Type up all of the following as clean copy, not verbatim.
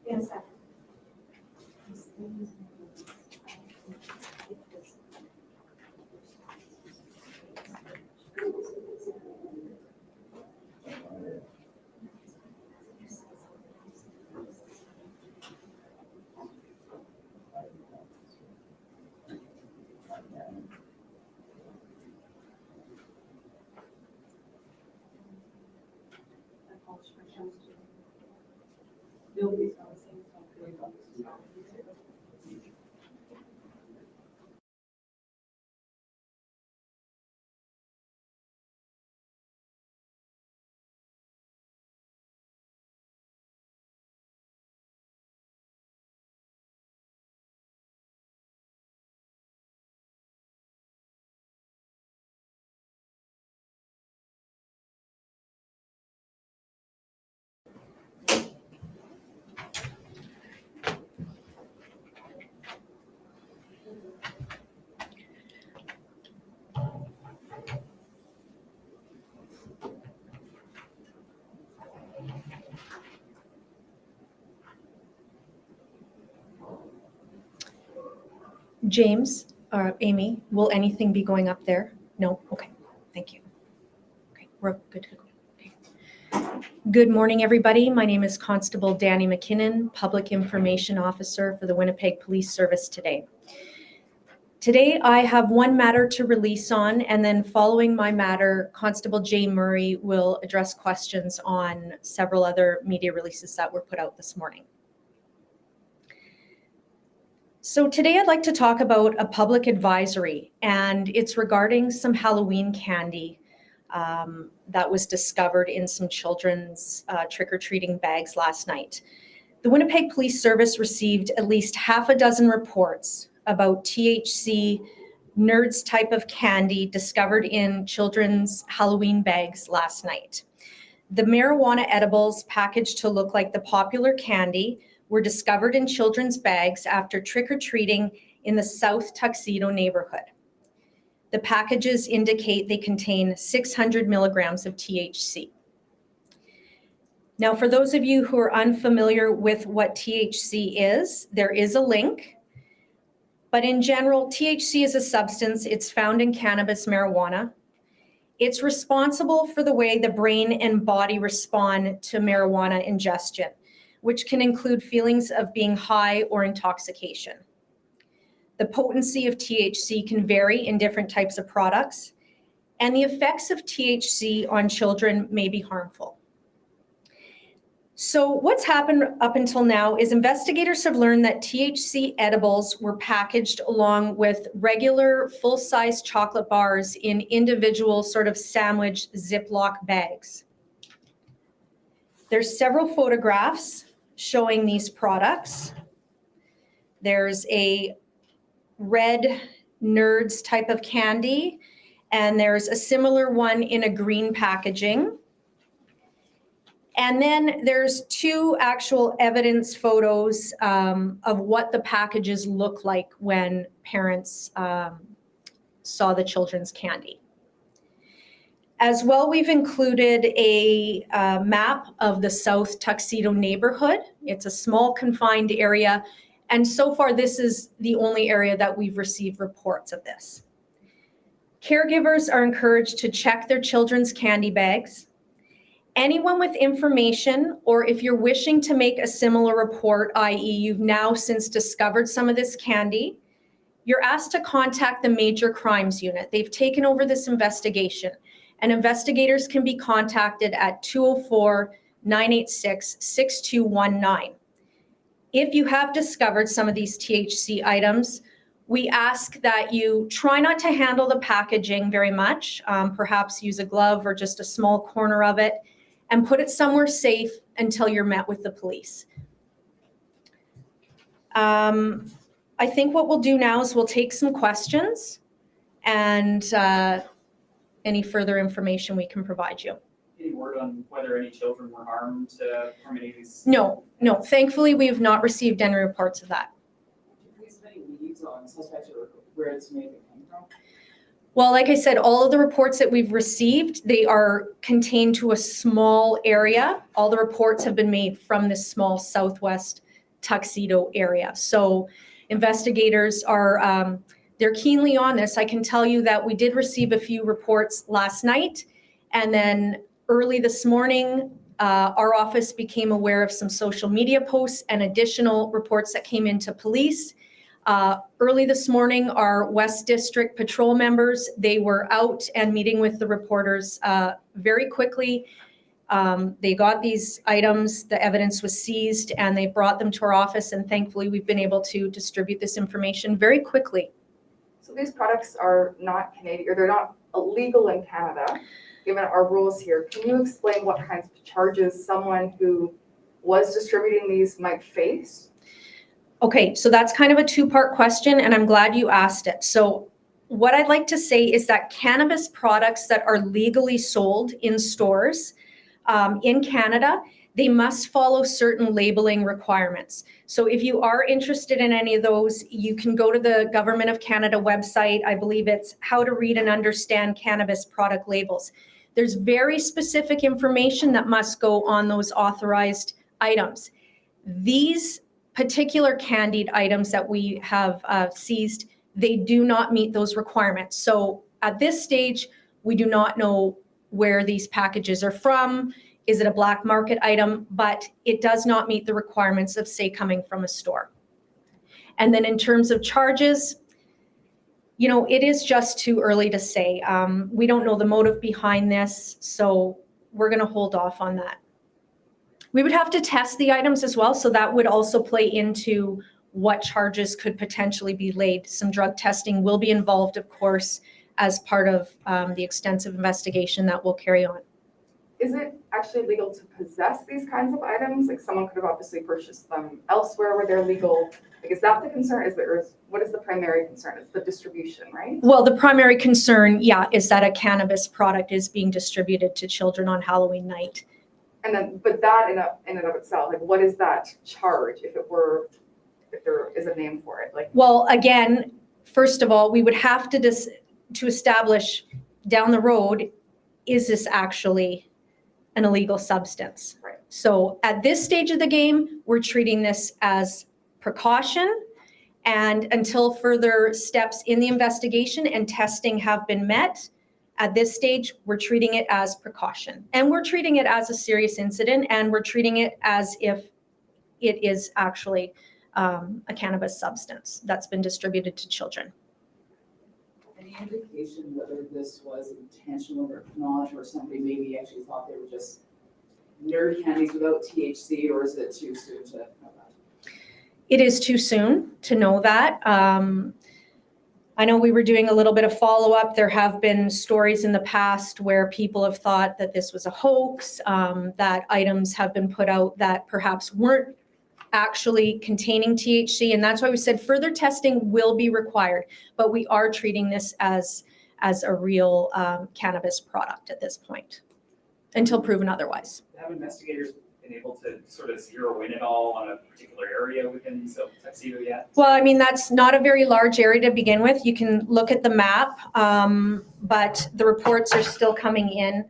Yes. James or Amy, will anything be going up there? No? Okay, thank you. Okay, we're good to go. Okay. Good morning, everybody. My name is Constable Danny McKinnon, Public Information Officer for the Winnipeg Police Service today. Today, I have one matter to release on, and then following my matter, Constable Jay Murray will address questions on several other media releases that were put out this morning. So today I'd like to talk about a public advisory, and it's regarding some Halloween candy that was discovered in some children's trick-or-treating bags last night. The Winnipeg Police Service received at least half a dozen reports about THC nerds type of candy discovered in children's Halloween bags last night. The marijuana edibles packaged to look like the popular candy were discovered in children's bags after trick-or-treating in the South Tuxedo neighbourhood. The packages indicate they contain 600 milligrams of THC. Now, for those of you who are unfamiliar with what THC is, there is a link. But in general, THC is a substance. It's found in cannabis, marijuana. It's responsible for the way the brain and body respond to marijuana ingestion, which can include feelings of being high or intoxication. The potency of THC can vary in different types of products, and the effects of THC on children may be harmful. So what's happened up until now is investigators have learned that THC edibles were packaged along with regular full-size chocolate bars in individual sort of sandwich Ziploc bags. There's several photographs showing these products. There's a red nerds type of candy, and there's a similar one in a green packaging. And then there's two actual evidence photos of what the packages look like when parents saw the children's candy. As well, we've included a map of the South Tuxedo neighborhood. It's a small confined area, and so far this is the only area that we've received reports of this. Caregivers are encouraged to check their children's candy bags. Anyone with information, or if you're wishing to make a similar report, i.e. you've now since discovered some of this candy, you're asked to contact the Major Crimes Unit. They've taken over this investigation, and investigators can be contacted at 204-986-6219. If you have discovered some of these THC items, we ask that you try not to handle the packaging very much, perhaps use a glove or just a small corner of it, and put it somewhere safe until you're met with the police. I think what we'll do now is we'll take some questions, and any further information we can provide you. Any word on whether any children were harmed from any of these? No. Thankfully, we have not received any reports of that. Do police have any leads on suspects or where it's maybe coming from? Well, like I said, all of the reports that we've received, they are contained to a small area. All the reports have been made from this small southwest Tuxedo area. So investigators are, they're keenly on this. I can tell you that we did receive a few reports last night, and then early this morning, our office became aware of some social media posts and additional reports that came into police. Early this morning, our West District patrol members, they were out and meeting with the reporters very quickly. They got these items, the evidence was seized, and they brought them to our office, and thankfully we've been able to distribute this information very quickly. So these products are not Canadian, or they're not illegal in Canada, given our rules here. Can you explain what kinds of charges someone who was distributing these might face? Okay, so that's kind of a two-part question, and I'm glad you asked it. So what I'd like to say is that cannabis products that are legally sold in stores in Canada, they must follow certain labeling requirements. So if you are interested in any of those, you can go to the Government of Canada website. I believe it's How to Read and Understand Cannabis Product Labels. There's very specific information that must go on those authorized items. These particular candied items that we have seized, they do not meet those requirements. So at this stage, we do not know where these packages are from. Is it a black market item? But it does not meet the requirements of, say, coming from a store. And then in terms of charges, you know, it is just too early to say. We don't know the motive behind this, so we're going to hold off on that. We would have to test the items as well, so that would also play into what charges could potentially be laid. Some drug testing will be involved, of course, as part of the extensive investigation that we'll carry on. Is it actually legal to possess these kinds of items? Like someone could have obviously purchased them elsewhere where they're legal. Like, is that the concern? What is the primary concern? It's the distribution, right? Well, the primary concern, yeah, is that a cannabis product is being distributed to children on Halloween night. And then, but that in and of itself, like, what is that charge if there is a name for it? Like, well, again, first of all, we would have to establish down the road, is this actually an illegal substance? Right. So at this stage of the game, we're treating this as precaution, and until further steps in the investigation and testing have been met, at this stage, we're treating it as precaution. And we're treating it as a serious incident, and we're treating it as if it is actually a cannabis substance that's been distributed to children. Any indication whether this was intentional or not, or somebody maybe actually thought they were just nerd candies without THC, or is it too soon to know that? It is too soon to know that. I know we were doing a little bit of follow-up. There have been stories in the past where people have thought that this was a hoax, that items have been put out that perhaps weren't actually containing THC, and that's why we said further testing will be required, but we are treating this as a real cannabis product at this point, until proven otherwise. Have investigators been able to sort of zero in at all on a particular area within South Tuxedo yet? Well, I mean, that's not a very large area to begin with. You can look at the map, but the reports are still coming in,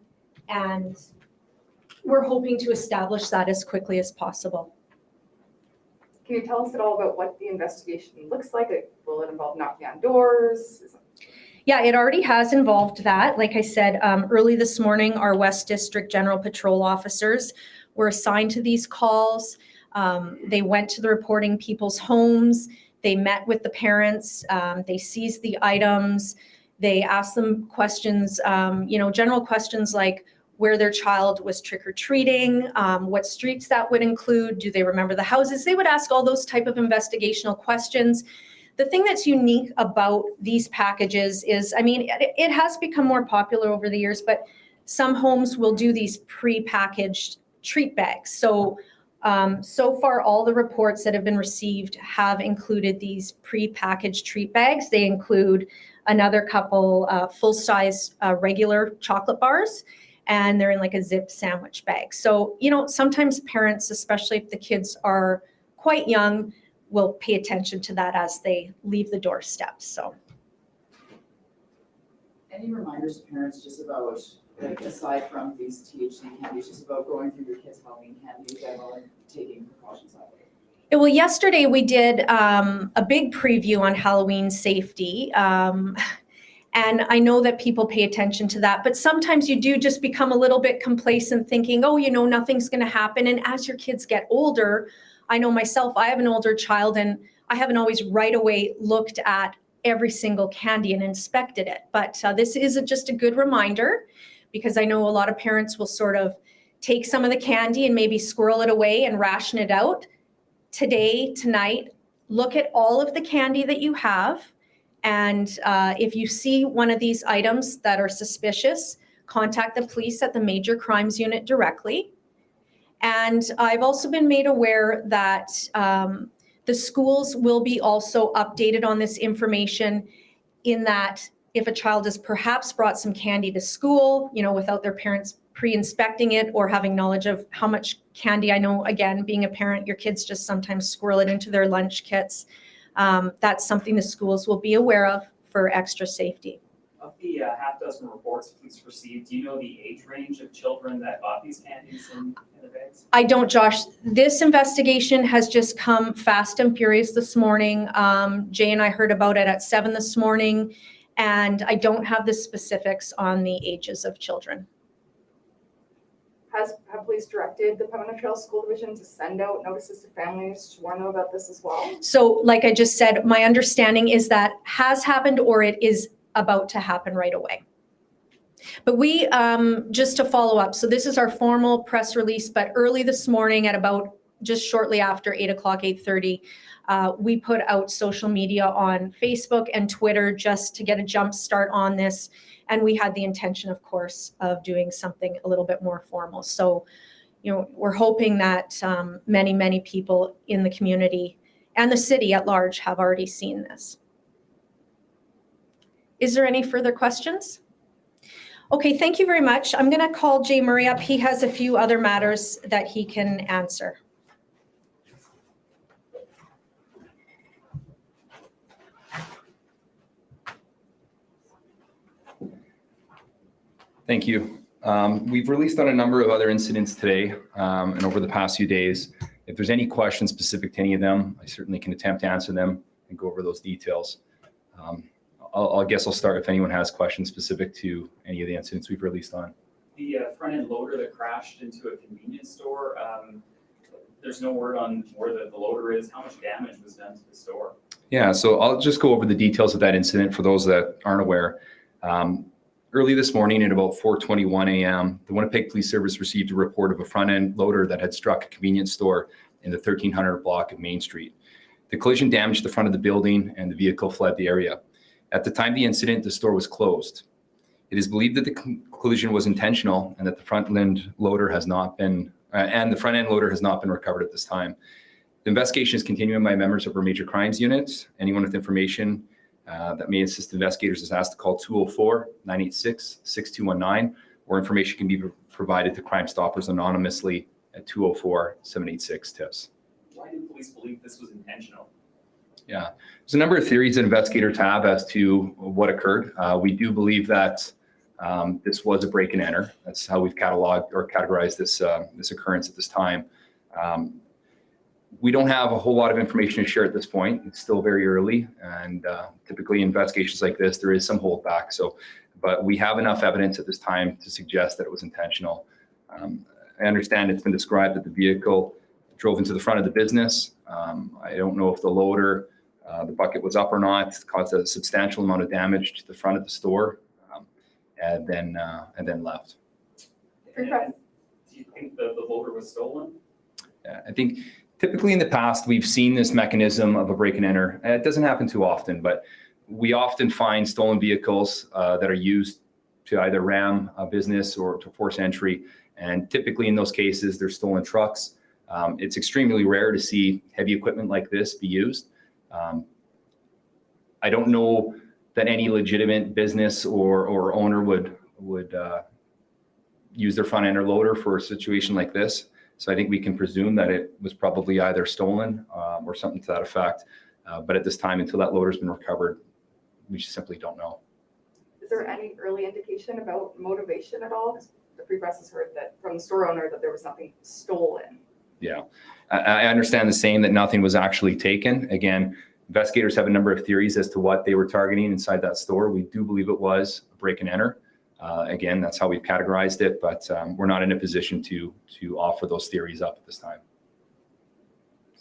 and we're hoping to establish that as quickly as possible. can you tell us at all about what the investigation looks like? Will it involve knocking on doors? Yeah, it already has involved that. Like I said, early this morning, our West District General Patrol officers were assigned to these calls. They went to the reporting people's homes. They met with the parents. They seized the items. They asked them questions, general questions like where their child was trick-or-treating, what streets that would include, do they remember the houses? They would ask all those type of investigational questions. The thing that's unique about these packages is, I mean, it has become more popular over the years, but some homes will do these pre-packaged treat bags. So far, all the reports that have been received have included these pre-packaged treat bags. They include another couple full-size regular chocolate bars, and they're in like a zip sandwich bag. So, sometimes parents, especially if the kids are quite young, will pay attention to that as they leave the doorstep. So, Any reminders to parents just about, like, aside from these THC candies, just about going through your kids' Halloween candy in general and taking precautions that way? Well, yesterday we did a big preview on Halloween safety. And I know that people pay attention to that, but sometimes you do just become a little bit complacent thinking, oh, nothing's going to happen. And as your kids get older, I know myself, I have an older child and I haven't always right away looked at every single candy and inspected it. But this is just a good reminder, because I know a lot of parents will sort of take some of the candy and maybe squirrel it away and ration it out. Today, tonight, look at all of the candy that you have. And if you see one of these items that are suspicious, contact the police at the Major Crimes Unit directly. And I've also been made aware that the schools will be also updated on this information, in that if a child has perhaps brought some candy to school, without their parents pre-inspecting it or having knowledge of how much candy. I know, again, being a parent, your kids just sometimes squirrel it into their lunch kits. That's something the schools will be aware of for extra safety. Of the half dozen reports police received, do you know the age range of children that bought these candies in the bags? I don't, Josh. This investigation has just come fast and furious this morning. Jay and I heard about it at 7 this morning, and I don't have the specifics on the ages of children. Have police directed the Pembina Trail School Division to send out notices to families to warn them about this as well? So like I just said, my understanding is that has happened or it is about to happen right away. But we, just to follow up, so this is our formal press release, but early this morning at about just shortly after 8 o'clock, 8:30, we put out social media on Facebook and Twitter just to get a jump start on this. And we had the intention, of course, of doing something a little bit more formal. So, we're hoping that many, many people in the community and the city at large have already seen this. Is there any further questions? Okay, thank you very much. I'm going to call Jay Murray up. He has a few other matters that he can answer. Thank you. We've released on a number of other incidents today and over the past few days. If there's any questions specific to any of them, I certainly can attempt to answer them and go over those details. I guess I'll start if anyone has questions specific to any of the incidents we've released on. The front-end loader that crashed into a convenience store, there's no word on where the loader is. How much damage was done to the store? Yeah, so I'll just go over the details of that incident for those that aren't aware. Early this morning at about 4:21 a.m., the Winnipeg Police Service received a report of a front-end loader that had struck a convenience store in the 1300 block of Main Street. The collision damaged the front of the building and the vehicle fled the area. At the time of the incident, the store was closed. It is believed that the collision was intentional and that the front-end loader has not been recovered at this time. The investigation is continuing by members of our Major Crimes Unit. Anyone with information that may assist investigators is asked to call 204-986-6219, or information can be provided to Crime Stoppers anonymously at 204-786-TIPS. Why do police believe this was intentional? Yeah, there's a number of theories that investigators have as to what occurred. We do believe that this was a break and enter. That's how we've cataloged or categorized this occurrence at this time. We don't have a whole lot of information to share at this point. It's still very early, and typically investigations like this, there is some holdback. But we have enough evidence at this time to suggest that it was intentional. I understand it's been described that the vehicle drove into the front of the business. I don't know if the loader, the bucket was up or not. It caused a substantial amount of damage to the front of the store, and then left. And do you think the loader was stolen? I think typically in the past, we've seen this mechanism of a break and enter. It doesn't happen too often, but we often find stolen vehicles that are used to either ram a business or to force entry. And typically in those cases, they're stolen trucks. It's extremely rare to see heavy equipment like this be used. I don't know that any legitimate business or owner would use their front end or loader for a situation like this. So I think we can presume that it was probably either stolen or something to that effect. But at this time, until that loader's been recovered, we just simply don't know. Is there any early indication about motivation at all? The free press has heard that from the store owner that there was something stolen. Yeah, I understand the same, that nothing was actually taken. Again, investigators have a number of theories as to what they were targeting inside that store. We do believe it was a break and enter. Again, that's how we've categorized it, but we're not in a position to offer those theories up at this time.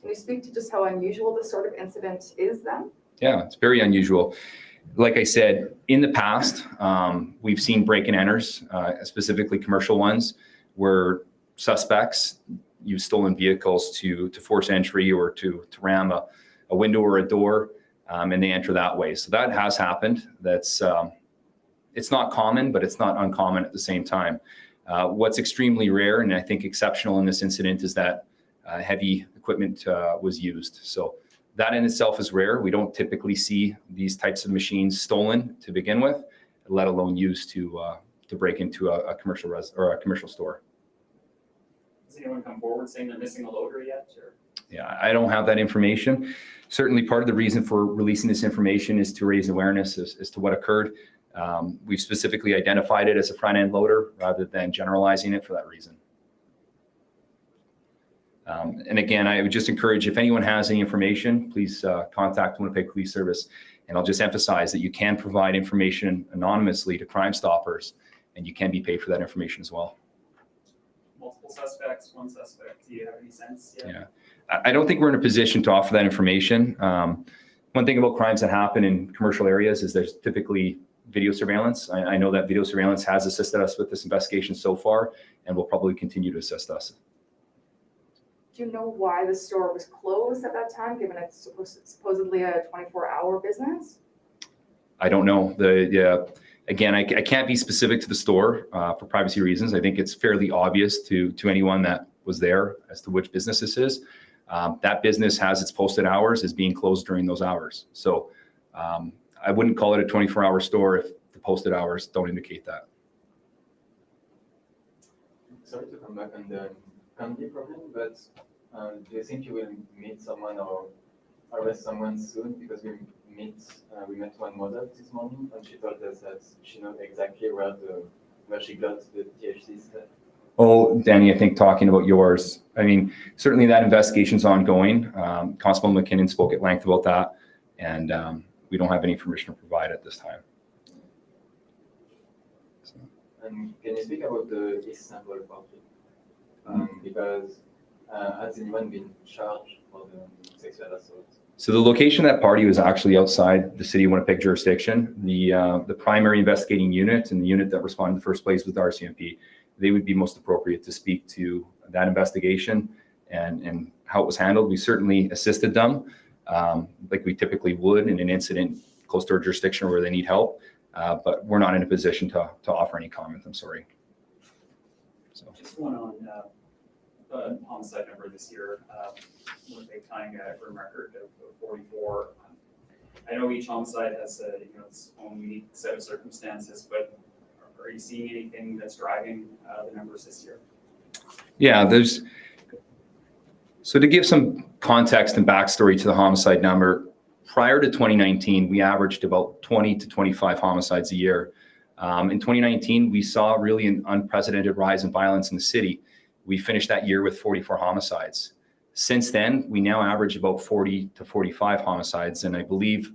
Can you speak to just how unusual this sort of incident is then? Yeah, it's very unusual. Like I said, in the past, we've seen break and enters, specifically commercial ones, where suspects use stolen vehicles to force entry or to ram a window or a door, and they enter that way. So that has happened. That's it's not common, but it's not uncommon at the same time. What's extremely rare, and I think exceptional in this incident, is that heavy equipment was used. So that in itself is rare. We don't typically see these types of machines stolen to begin with, let alone used to break into a commercial or a commercial store. Has anyone come forward saying they're missing a loader yet? Or? Yeah, I don't have that information. Certainly part of the reason for releasing this information is to raise awareness as to what occurred. We've specifically identified it as a front-end loader rather than generalizing it for that reason. And again, I would just encourage, if anyone has any information, please contact Winnipeg Police Service. And I'll just emphasize that you can provide information anonymously to Crime Stoppers, and you can be paid for that information as well. Multiple suspects, one suspect. Do you have any sense yet? Yeah, I don't think we're in a position to offer that information. One thing about crimes that happen in commercial areas is there's typically video surveillance. I know that video surveillance has assisted us with this investigation so far, and will probably continue to assist us. Do you know why the store was closed at that time, given it's supposedly a 24-hour business? I don't know. Again, I can't be specific to the store for privacy reasons. I think it's fairly obvious to anyone that was there as to which business this is. That business has its posted hours as being closed during those hours. So I wouldn't call it a 24-hour store if the posted hours don't indicate that. Sorry to come back on the candy problem, but do you think you will meet someone or arrest someone soon? Because we met one mother this morning, and she told us that she knows exactly where she got the THC stuff. Oh, Danny, I think talking about yours, I mean, certainly that investigation's ongoing. Constable McKinnon spoke at length about that, and we don't have any information to provide at this time. So. And can you speak about the East St. Paul party? Because has anyone been charged for the sexual assault? So the location of that party was actually outside the city of Winnipeg jurisdiction. The primary investigating unit and the unit that responded in the first place was the RCMP. They would be most appropriate to speak to that investigation and how it was handled. We certainly assisted them like we typically would in an incident close to our jurisdiction where they need help, but we're not in a position to offer any comment. I'm sorry. So. Just one on the homicide number this year. Winnipeg tying a grim record of 44. I know each homicide has its own unique set of circumstances, but are you seeing anything that's driving the numbers this year? Yeah, so to give some context and backstory to the homicide number, prior to 2019, we averaged about 20 to 25 homicides a year. In 2019, we saw really an unprecedented rise in violence in the city. We finished that year with 44 homicides. Since then, we now average about 40 to 45 homicides, and I believe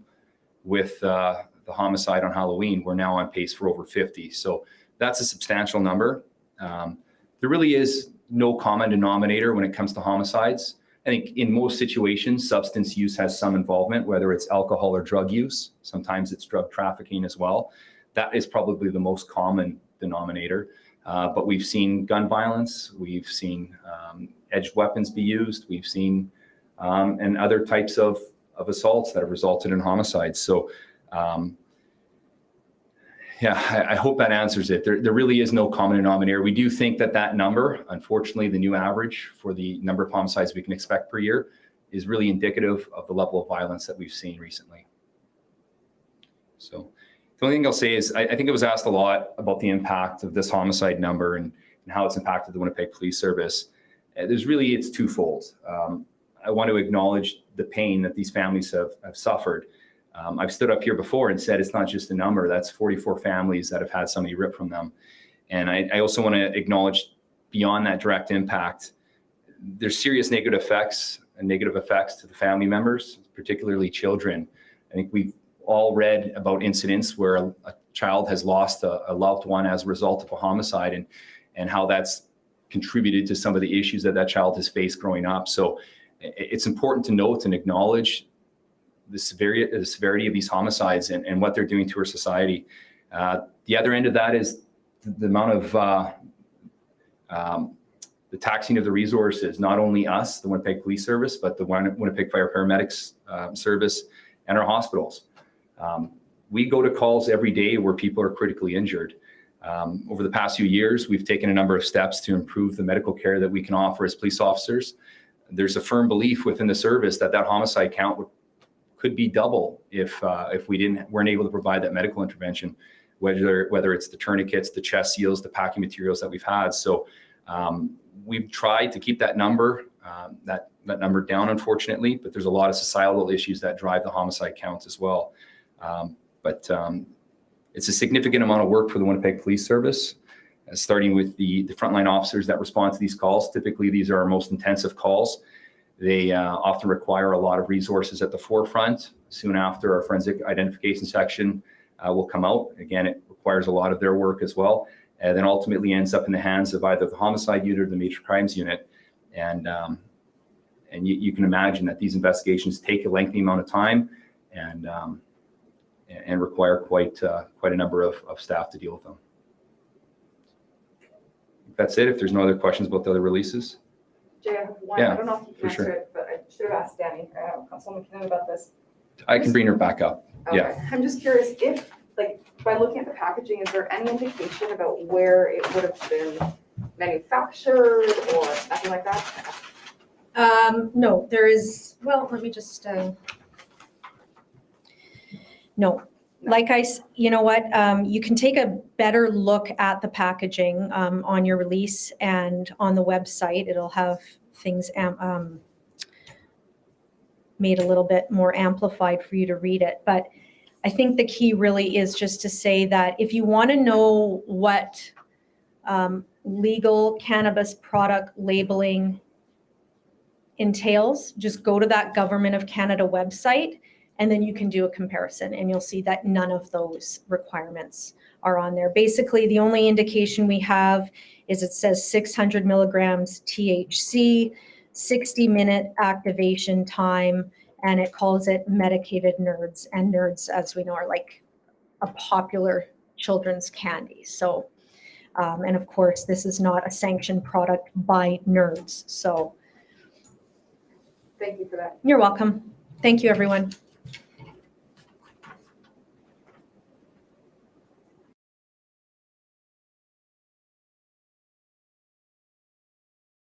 with the homicide on Halloween, we're now on pace for over 50. So that's a substantial number. There really is no common denominator when it comes to homicides. I think in most situations, substance use has some involvement, whether it's alcohol or drug use. Sometimes it's drug trafficking as well. That is probably the most common denominator. But we've seen gun violence, we've seen edged weapons be used, we've seen and other types of assaults that have resulted in homicides. So yeah, I hope that answers it. There really is no common denominator. We do think that number, unfortunately, the new average for the number of homicides we can expect per year is really indicative of the level of violence that we've seen recently. So the only thing I'll say is I think it was asked a lot about the impact of this homicide number and how it's impacted the Winnipeg Police Service. It's twofold. I want to acknowledge the pain that these families have suffered. I've stood up here before and said it's not just a number. That's 44 families that have had somebody ripped from them. And I also want to acknowledge beyond that direct impact, there's serious negative effects to the family members, particularly children. I think we've all read about incidents where a child has lost a loved one as a result of a homicide, and how that's contributed to some of the issues that child has faced growing up. So it's important to note and acknowledge the severity of these homicides and what they're doing to our society. The other end of that is the amount of the taxing of the resources, not only us, the Winnipeg Police Service, but the Winnipeg Fire Paramedics Service and our hospitals. We go to calls every day where people are critically injured. Over the past few years, we've taken a number of steps to improve the medical care that we can offer as police officers. There's a firm belief within the service that homicide count could be double if we weren't able to provide that medical intervention, whether it's the tourniquets, the chest seals, the packing materials that we've had. So we've tried to keep that number down, unfortunately, but there's a lot of societal issues that drive the homicide counts as well. But it's a significant amount of work for the Winnipeg Police Service, starting with the frontline officers that respond to these calls. Typically, these are our most intensive calls. They often require a lot of resources at the forefront. Soon after, our forensic identification section will come out. Again, it requires a lot of their work as well, and then ultimately ends up in the hands of either the homicide unit or the major crimes unit. And you can imagine that these investigations take a lengthy amount of time and require quite a number of staff to deal with them. That's it. If there's no other questions about the other releases. Jay, I have one. Yeah, I don't know if you for can answer sure. it, but I should have asked Danny, Councilwoman McKinnon, about this. I can bring her back up. Yeah. Okay. I'm just curious if, like, by looking at the packaging, is there any indication about where it would have been manufactured or nothing like that? No, there is, well, let me just, no. You know what, you can take a better look at the packaging on your release, and on the website, it'll have things made a little bit more amplified for you to read it. But I think the key really is just to say that if you want to know what legal cannabis product labeling entails, just go to that Government of Canada website, and then you can do a comparison, and you'll see that none of those requirements are on there. Basically, the only indication we have is it says 600 milligrams THC, 60-minute activation time, and it calls it medicated nerds. And nerds, as we know, are like a popular children's candy. So, and of course, this is not a sanctioned product by nerds. So, Thank you for that. you're welcome. Thank you, everyone.